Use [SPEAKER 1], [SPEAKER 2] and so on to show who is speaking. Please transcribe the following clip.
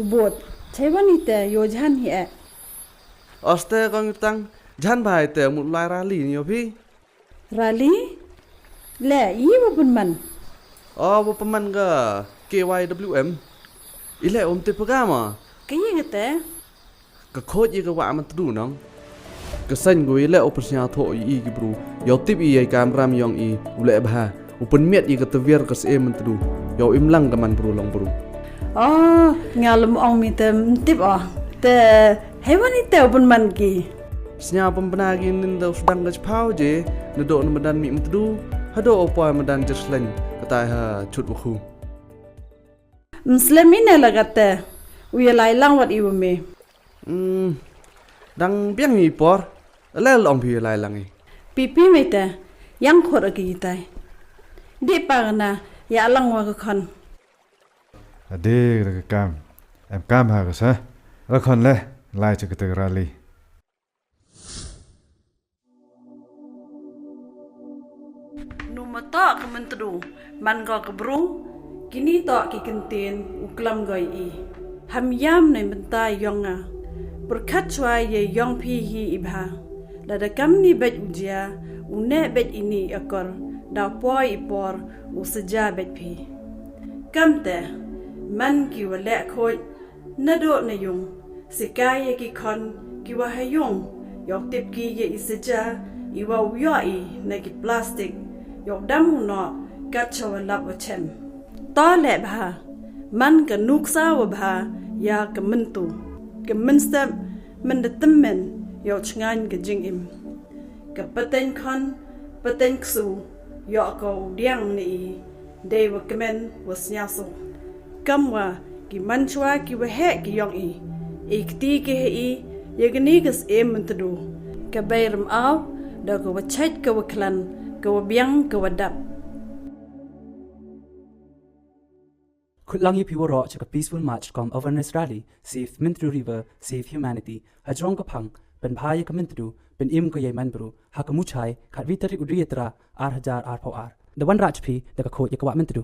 [SPEAKER 1] ubot chewanite yojan hi e
[SPEAKER 2] Oste kong tang jan bai te mulai rally ni opi.
[SPEAKER 1] rally le yi wapun man
[SPEAKER 2] Oh bu peman ga KYWM. Ile te pagama.
[SPEAKER 1] kayi ngate
[SPEAKER 2] Ka khoj yi ka wa man tu nong. Ka san go ile operasinya tho yi ki bru. Yo tip yi ai kamera mi yong i ule bha. Upun miet yi ka tevier ka se man tu. Yo im lang ka man bru long bru.
[SPEAKER 1] oh ngalum ong mi te tip oh te hewanite wapun man ki
[SPEAKER 2] Snya pembenagi nin da sedang ga pau je. Nedo na medan mi mtu. Hado opoi medan jeslen. Kata ha chut wakhu.
[SPEAKER 1] muslimine lagate uya lai lang wat iwu me
[SPEAKER 2] Dang biang ni por. Le long pi lai lang i.
[SPEAKER 1] pipi mete yang khot agi tai di pagana ya lang wa ka khon
[SPEAKER 3] Ade ra cam. Em cam ha ka sa. Ra khon le lai cha ka te rally.
[SPEAKER 1] numato ka mentru man go ka bru kini to ki kentin uklam goi i ham yam nei mentai yonga berkat chwai ye yong pi hi ibha da kam ni bet ujia une bet ini akor da poi ipor u seja bet pi kamte man ki wale khoi na do na yung sikai ye ki khon ki wa hayung yok tip ki ye iseja iwa uya i na ki plastic yok dam no kat chawa lap wa chem to le bha man ka nuk sa wa bha ya ka mentu ka menstep men de temmen yok chngan ka jing im ka paten khon paten ksu yok ko diang ni de wa kemen was nyaso kamwa ki manchwa ki wa he ki yong i ikti ki he i yegni gas em mentu ka bayram aw da ko wa chat ka wa klan ka wa biang ka wa dap
[SPEAKER 4] Kutlangi piwo ro chaka peaceful march kom awareness rally save Mintru River save humanity hajrong ka phang ben bhai ka mintru ben im ko yai manbru hakamuchai khat vitari udrietra ar hajar ar phau ar the one raj phi the ka kho yakwa mintru